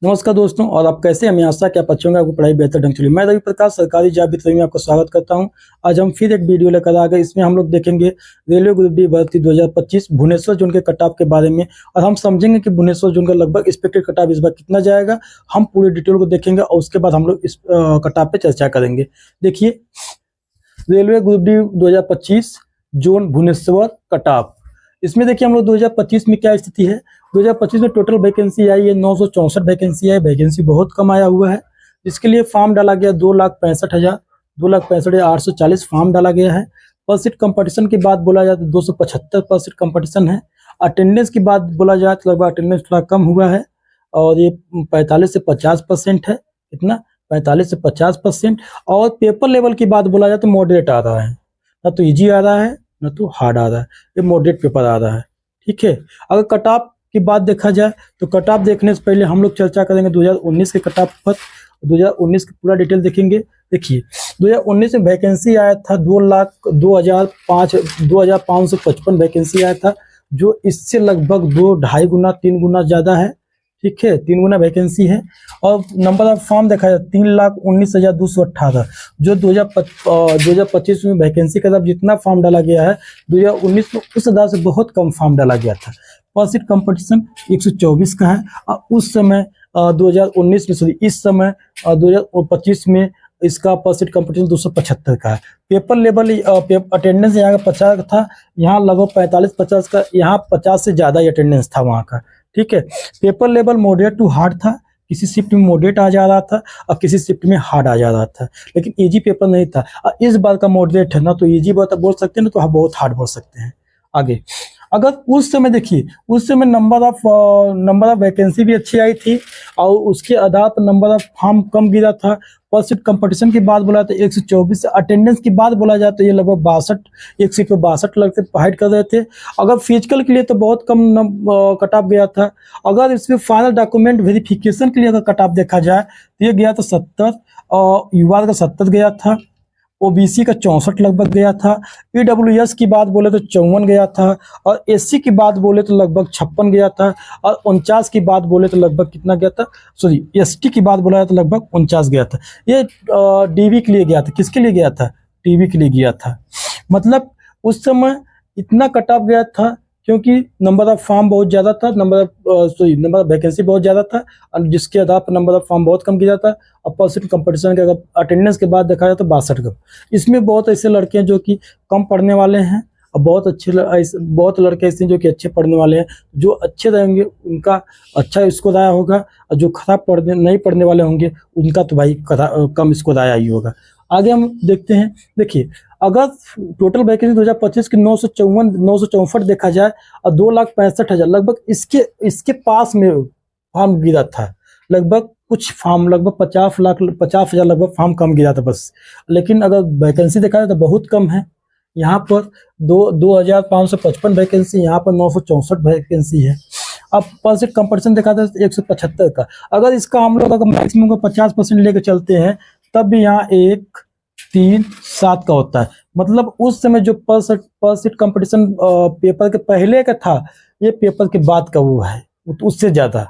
नमस्कार दोस्तों, और आप कैसे हैं? मैं आशा कि आप अच्छे होंगे, आपको पढ़ाई बेहतर ढंग से चली। मैं रवि प्रकाश, सरकारी जॉब विद में आपका स्वागत करता हूं। आज हम फिर एक वीडियो लेकर आ गए। इसमें हम लोग देखेंगे रेलवे ग्रुप डी भर्ती 2025 भुवनेश्वर जोन के कट ऑफ के बारे में, और हम समझेंगे कि भुवनेश्वर जोन का लगभग एक्सपेक्टेड कट ऑफ इस बार कितना जाएगा। हम पूरी डिटेल को देखेंगे और उसके बाद हम लोग इस कट ऑफ पे चर्चा करेंगे। देखिए, railway group D 2025 zone Bhubaneswar cut off. इसमें देखिए हम लोग 2025 में क्या स्थिति है। 2025 में टोटल वैकेंसी आई है 964 वैकेंसी है। वैकेंसी बहुत कम आया हुआ है। इसके लिए फॉर्म डाला गया 2,65,840 फॉर्म डाला गया है। पर सीट कंपटीशन की बात बोला जाए तो 275 पर सीट कंपटीशन है। अटेंडेंस की बात बोला जाए तो लगभग अटेंडेंस थोड़ा कम हुआ है, और ये 45 से 50% है। कितना? 45 से 50%। और पेपर लेवल की बात बोला जाए तो मॉडरेट आ रहा है, ना तो ईजी आ रहा है ना तो हार्ड आ रहा है, ये मॉडरेट पेपर आ रहा है। ठीक है। अगर कट ऑफ की बात देखा जाए तो कट ऑफ देखने से पहले हम लोग चर्चा करेंगे 2019 के कट ऑफ पर। 2019 की पूरा डिटेल देखेंगे। देखिए, 2019 में वैकेंसी आया था 2,05,555 वैकेंसी आया था, जो इससे लगभग 2-2.5 गुना 3 गुना ज़्यादा है। ठीक है, 3 गुना वैकेंसी है। और नंबर ऑफ फॉर्म देखा जाए 3,19,218, जो 2025 में वैकेंसी का जितना फॉर्म डाला गया है 2019 में उस आधार से बहुत कम फॉर्म डाला गया था। पर सीट कंपटीशन 124 का है। और उस समय 2019 में सॉरी इस समय 2025 में इसका पर सीट कंपटीशन 275 का है। पेपर लेवल अटेंडेंस यहाँ का 50 का था, यहाँ लगभग 45-50 का, यहाँ 50 से ज़्यादा ही अटेंडेंस था वहाँ का। ठीक है। Paper level moderate to hard था। किसी शिफ्ट में मॉडरेट आ जा रहा था और किसी शिफ्ट में हार्ड आ जा रहा था, लेकिन इजी पेपर नहीं था। और इस बार का मॉडरेट है ना, तो इजी बोल सकते हैं ना, तो बहुत हार्ड बोल सकते हैं। आगे अगर उस समय देखिए, उस समय नंबर ऑफ वैकेंसी भी अच्छी आई थी, और उसके आधार पर नंबर ऑफ फॉर्म कम गिरा था। पर सीट कंपटीशन की बात बोला तो 124। अटेंडेंस की बात बोला जाए तो ये लगभग 62, एक सीट पे 62 लगते हाइड कर रहे थे। अगर फिजिकल के लिए तो बहुत कम कट ऑफ गया था। अगर इसमें फाइनल डॉक्यूमेंट वेरिफिकेशन के लिए अगर कट ऑफ देखा जाए तो ये गया था 70, और युवा का 70 गया था। ओबीसी का 64 लगभग गया था। ईडब्ल्यूएस की बात बोले तो 54 गया था। और एससी की बात बोले तो लगभग 56 गया था। और 49 की बात बोले तो लगभग कितना गया था, सॉरी एसटी की बात बोला तो लगभग 49 गया था। ये डीवी के लिए गया था। किसके लिए गया था? टीवी के लिए गया था। मतलब उस समय इतना कट ऑफ गया था क्योंकि नंबर ऑफ फॉर्म बहुत ज़्यादा था, नंबर ऑफ वैकेंसी बहुत ज़्यादा था, और जिसके आधार पर नंबर ऑफ फॉर्म बहुत कम किया था। और परसेंट कंपटीशन के अगर अटेंडेंस के बाद देखा जाए तो 62 का। इसमें बहुत ऐसे लड़के हैं जो कि कम पढ़ने वाले हैं, और बहुत लड़के ऐसे हैं जो कि अच्छे पढ़ने वाले हैं। जो अच्छे रहेंगे उनका अच्छा स्कोर आया होगा, और जो खराब नहीं पढ़ने वाले होंगे उनका तो भाई कम स्कोर आया ही होगा। आगे हम देखते हैं। देखिए, अगर टोटल वैकेंसी 2025 की 964 देखा जाए, और 2,65,000 लगभग इसके पास में फॉर्म गिरा था। लगभग कुछ फॉर्म लगभग 50,000 लगभग फॉर्म कम गिरा था बस। लेकिन अगर वैकेंसी देखा जाए तो बहुत कम है। यहाँ पर 2,555 वैकेंसी, यहाँ पर 964 वैकेंसी है। अब पर सीट कंपटीशन देखा था 175 का। अगर इसका हम लोग अगर मैक्सिमम को 50% लेकर चलते हैं, तब भी यहाँ 1, 3, 7 का होता है। मतलब उस समय जो पर सीट कंपटीशन पेपर के पहले का था, ये पेपर के बाद का वो है, उससे ज़्यादा।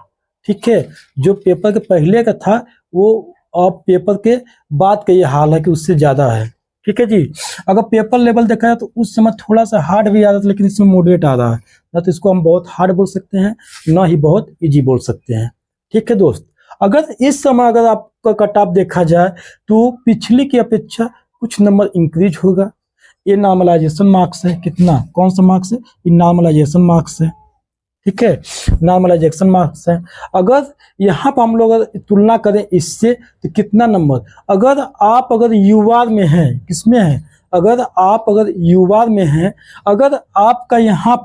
ठीक है, जो पेपर के पहले का था वो अब पेपर के बाद का ये हाल है कि उससे ज़्यादा है। ठीक है जी। अगर पेपर लेवल देखा जाए तो उस समय थोड़ा सा हार्ड भी आ रहा था, लेकिन इसमें मॉडरेट आ रहा है। ना तो इसको हम बहुत हार्ड बोल सकते हैं, ना ही बहुत इजी बोल सकते हैं। ठीक है दोस्त, अगर इस समय अगर आपका कट ऑफ देखा जाए तो पिछली की अपेक्षा कुछ नंबर इंक्रीज होगा। ये नॉर्मलाइजेशन मार्क्स है। कितना? कौन सा मार्क्स है? ये नॉर्मलाइजेशन मार्क्स है। ठीक है, नॉर्मलाइजेशन मार्क्स है। अगर यहाँ पर हम लोग अगर तुलना करें इससे तो कितना नंबर, अगर युवा में हैं, किसमें है, अगर युवा में हैं, अगर आपका यहाँ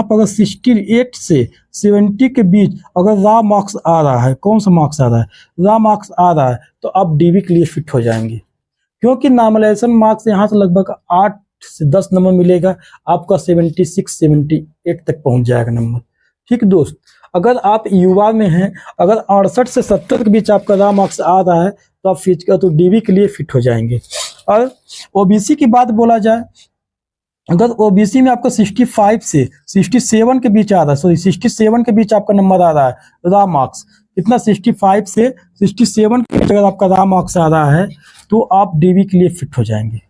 पर 68 से 70 के बीच अगर रॉ मार्क्स आ रहा है, कौन सा मार्क्स आ रहा है? रॉ मार्क्स आ रहा है, तो आप डीवी के लिए फिट हो जाएंगे। क्योंकि नॉर्मलाइजेशन मार्क्स यहाँ से लगभग 8 से 10 नंबर मिलेगा, आपका 76-78 तक पहुंच जाएगा नंबर। ठीक दोस्त, अगर आप युवा में हैं, अगर 68 से 70 के बीच आपका रॉ मार्क्स आ रहा है, तो आप डीवी के लिए फिट हो जाएंगे। और ओबीसी की बात बोला जाए अगर ओबीसी में आपका 65 से 67 के बीच आ रहा है, सॉरी 67 के बीच आपका नंबर आ रहा है रॉ मार्क्स, कितना 65 से 67 के बीच अगर आपका रॉ मार्क्स आ रहा है तो आप डीवी के लिए फिट हो जाएंगे।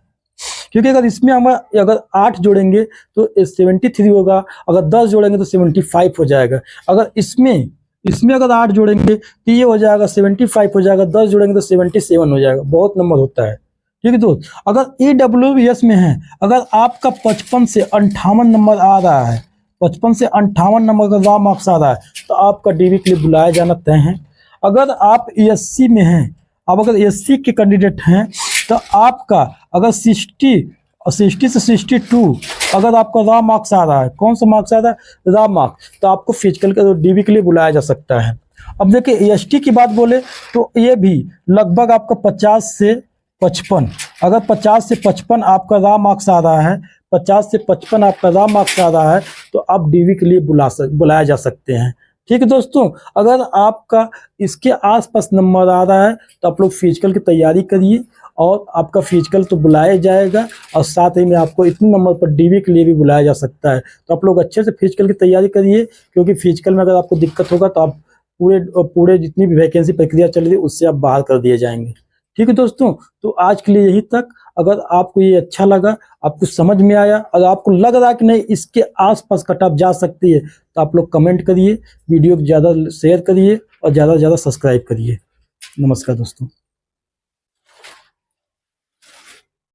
क्योंकि अगर इसमें हम अगर 8 जोड़ेंगे तो 73 होगा, अगर 10 जोड़ेंगे तो 75 हो जाएगा। अगर इसमें अगर 8 जोड़ेंगे तो ये हो जाएगा 75 हो जाएगा, 10 जोड़ेंगे तो 77 हो जाएगा। बहुत नंबर होता है, ठीक है दोस्त। अगर EWS में है, अगर आपका 55 से 58 नंबर आ रहा है, 55 से 58 नंबर का रॉ मार्क्स आ रहा है तो आपका डीवी के लिए बुलाया जाना तय है। अगर आप एससी में हैं, अब अगर एससी के कैंडिडेट हैं तो आपका अगर 60 से 62 अगर आपका रॉ मार्क्स आ रहा है, कौन सा मार्क्स आ रहा है, रॉ मार्क्स, तो आपको फिजिकल के डीवी के लिए बुलाया जा सकता है। अब देखिए एसटी की बात बोले तो ये भी लगभग आपका 50 से 55, अगर 50 से 55 आपका रॉ मार्क्स आ रहा है, 50 से 55 आपका रॉ मार्क्स आ रहा है तो आप डीवी के लिए बुलाया जा सकते हैं। ठीक है दोस्तों, अगर आपका इसके आसपास नंबर आ रहा है तो आप लोग फिजिकल की तैयारी करिए और आपका फिजिकल तो बुलाया जाएगा और साथ ही में आपको इतने नंबर पर डीवी के लिए भी बुलाया जा सकता है। तो आप लोग अच्छे से फिजिकल की तैयारी करिए, क्योंकि फिजिकल में अगर आपको दिक्कत होगा तो आप पूरे जितनी भी वैकेंसी प्रक्रिया चल रही है उससे आप बाहर कर दिए जाएंगे। ठीक है दोस्तों, तो आज के लिए यही तक। अगर आपको ये अच्छा लगा, आपको समझ में आया, अगर आपको लग रहा है कि नहीं इसके आसपास कट ऑफ जा सकती है तो आप लोग कमेंट करिए, वीडियो को ज़्यादा शेयर करिए और ज़्यादा से ज़्यादा सब्सक्राइब करिए। नमस्कार दोस्तों।